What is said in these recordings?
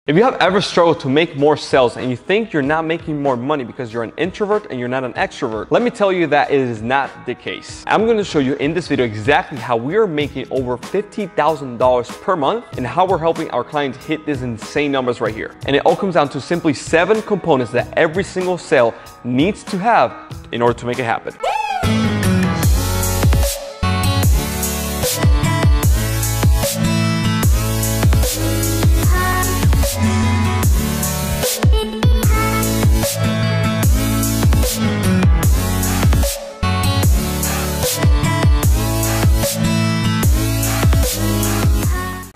If you have ever struggled to make more sales and you think you're not making more money because you're an introvert and you're not an extrovert, let me tell you that it is not the case. I'm going to show you in this video exactly how we are making over $50,000 per month and how we're helping our clients hit these insane numbers right here. And it all comes down to simply 7 components that every single sale needs to have in order to make it happen.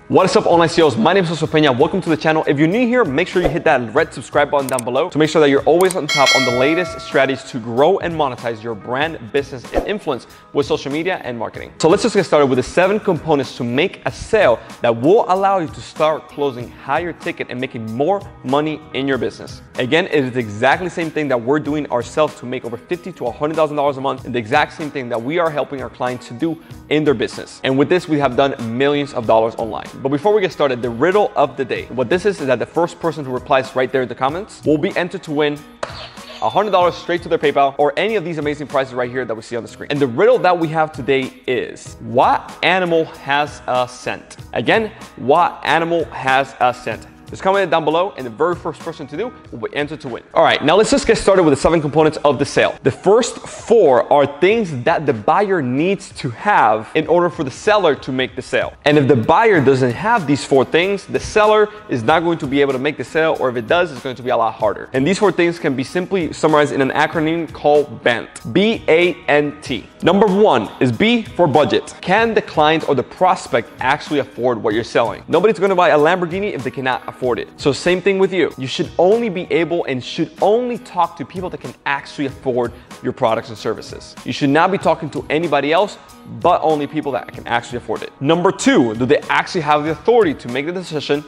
What is up, online CEOs? My name is Josue Pena. Welcome to the channel. If you're new here, make sure you hit that red subscribe button down below to make sure that you're always on top on the latest strategies to grow and monetize your brand, business, and influence with social media and marketing. So let's just get started with the 7 components to make a sale that will allow you to start closing higher ticket and making more money in your business. Again, it is the exactly same thing that we're doing ourselves to make over $50,000 to $100,000 a month, and the exact same thing that we are helping our clients to do in their business. And with this, we have done millions of dollars online. But before we get started, the riddle of the day. What this is that the first person who replies right there in the comments will be entered to win $100 straight to their PayPal or any of these amazing prizes right here that we see on the screen. And the riddle that we have today is, what animal has a scent? Again, what animal has a scent? Just comment it down below, and the very first person to do will be entered to win. All right, now let's just get started with the 7 components of the sale. The first 4 are things that the buyer needs to have in order for the seller to make the sale. And if the buyer doesn't have these 4 things, the seller is not going to be able to make the sale, or if it does, it's going to be a lot harder. And these 4 things can be simply summarized in an acronym called BANT. B-A-N-T. Number 1 is B for budget. Can the client or the prospect actually afford what you're selling? Nobody's going to buy a Lamborghini if they cannot afford it. So same thing with you. You should only be able and should only talk to people that can actually afford your products and services. You should not be talking to anybody else, but only people that can actually afford it. Number 2, do they actually have the authority to make the decision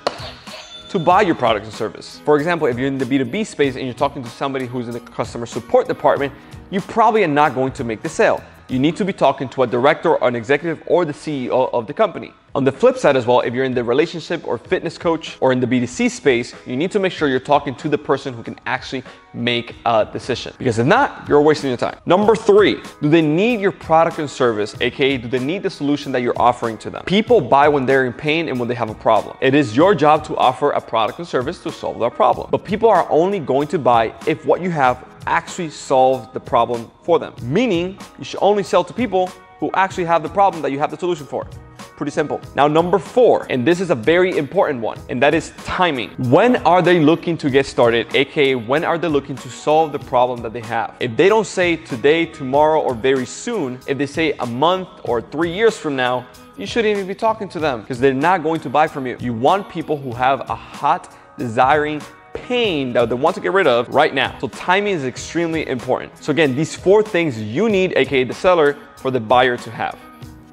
to buy your product and service? For example, if you're in the B2B space and you're talking to somebody who's in the customer support department, you probably are not going to make the sale. You need to be talking to a director or an executive or the CEO of the company. On the flip side as well, if you're in the relationship or fitness coach or in the B2C space, you need to make sure you're talking to the person who can actually make a decision. Because if not, you're wasting your time. Number 3, do they need your product and service? AKA, do they need the solution that you're offering to them? People buy when they're in pain and when they have a problem. It is your job to offer a product and service to solve their problem. But people are only going to buy if what you have actually solves the problem for them. Meaning, you should only sell to people who actually have the problem that you have the solution for. Pretty simple. Now, number 4, and this is a very important one, and that is timing. When are they looking to get started? AKA, when are they looking to solve the problem that they have? If they don't say today, tomorrow, or very soon, if they say a month or 3 years from now, you shouldn't even be talking to them because they're not going to buy from you. You want people who have a hot, desiring pain that they want to get rid of right now. So timing is extremely important. So again, these 4 things you need, AKA the seller, for the buyer to have: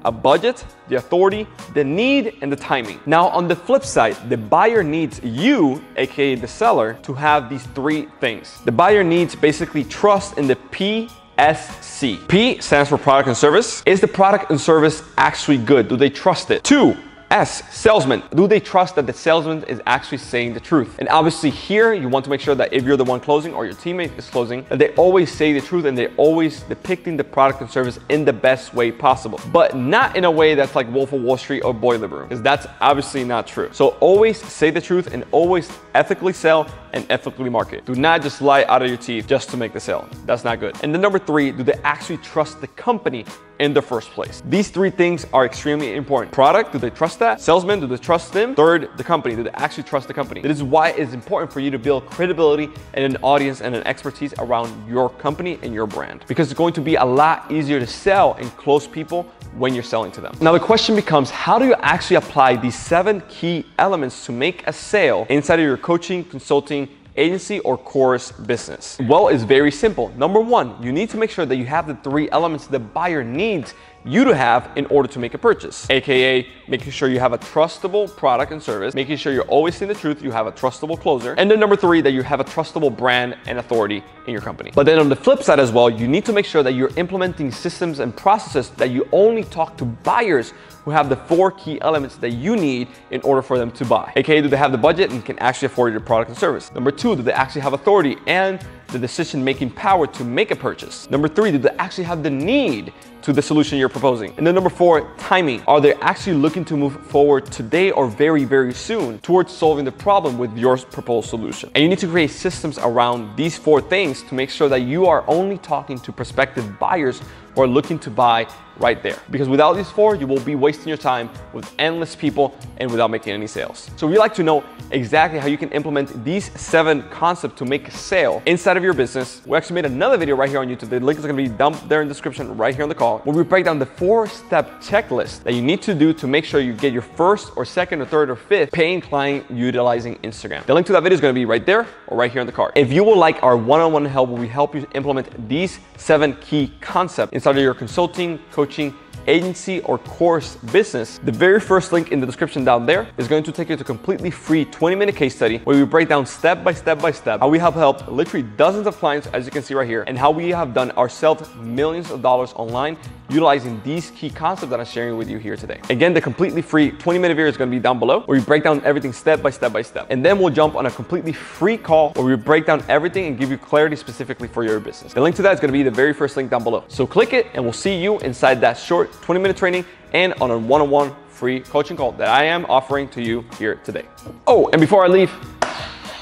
a budget, the authority, the need, and the timing. Now, on the flip side, the buyer needs you, AKA the seller, to have these 3 things. The buyer needs basically trust in the PSC. P stands for product and service. Is the product and service actually good? Do they trust it? 2, S, salesman. Do they trust that the salesman is actually saying the truth? And obviously here, you want to make sure that if you're the one closing or your teammate is closing, that they always say the truth and they're always depicting the product and service in the best way possible. But not in a way that's like Wolf of Wall Street or Boiler Room, because that's obviously not true. So always say the truth and always ethically sell and ethically market. Do not just lie out of your teeth just to make the sale. That's not good. And then number 3, do they actually trust the company in the first place? These 3 things are extremely important. Product, do they trust that? Salesman, do they trust them? 3rd, the company, do they actually trust the company? This is why it's important for you to build credibility and an audience and an expertise around your company and your brand, because it's going to be a lot easier to sell and close people when you're selling to them. Now the question becomes, how do you actually apply these 7 key elements to make a sale inside of your coaching, consulting, agency, or course business? Well, it's very simple. Number 1, you need to make sure that you have the 3 elements the buyer needs you to have in order to make a purchase, aka making sure you have a trustable product and service, making sure you're always seeing the truth, you have a trustable closer, and then number 3, that you have a trustable brand and authority in your company. But then on the flip side as well, you need to make sure that you're implementing systems and processes that you only talk to buyers who have the 4 key elements that you need in order for them to buy. AKA, do they have the budget and can actually afford your product and service? Number 2, do they actually have authority and the decision-making power to make a purchase? Number 3, do they actually have the need to the solution you're proposing? And then number 4, timing. Are they actually looking to move forward today or very, very soon towards solving the problem with your proposed solution? And you need to create systems around these 4 things to make sure that you are only talking to prospective buyers who are looking to buy right there. Because without these 4, you will be wasting your time with endless people and without making any sales. So if you'd like to know exactly how you can implement these 7 concepts to make a sale inside of your business, we actually made another video right here on YouTube. The link is gonna be down there in the description right here on the call, where we break down the 4-step checklist that you need to do to make sure you get your first or second or third or fifth paying client utilizing Instagram. The link to that video is gonna be right there or right here in the card. If you would like our one-on-one help where we help you implement these 7 key concepts inside of your consulting, coaching, agency, or course business, the very first link in the description down there is going to take you to a completely free 20-minute case study where we break down step by step how we have helped literally dozens of clients, as you can see right here, and how we have done ourselves millions of dollars online utilizing these key concepts that I'm sharing with you here today. Again, the completely free 20-minute video is going to be down below where we break down everything step by step. And then we'll jump on a completely free call where we break down everything and give you clarity specifically for your business. The link to that is going to be the very first link down below. So click it and we'll see you inside that short 20-minute training and on a one-on-one free coaching call that I am offering to you here today. Oh, and before I leave,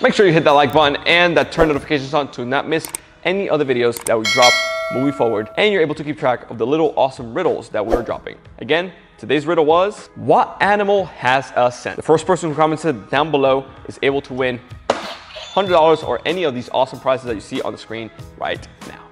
make sure you hit that like button and that turn notifications on to not miss any other videos that we drop moving forward, and you're able to keep track of the little awesome riddles that we're dropping. Again, today's riddle was, what animal has a scent? The first person who commented down below is able to win $100 or any of these awesome prizes that you see on the screen right now.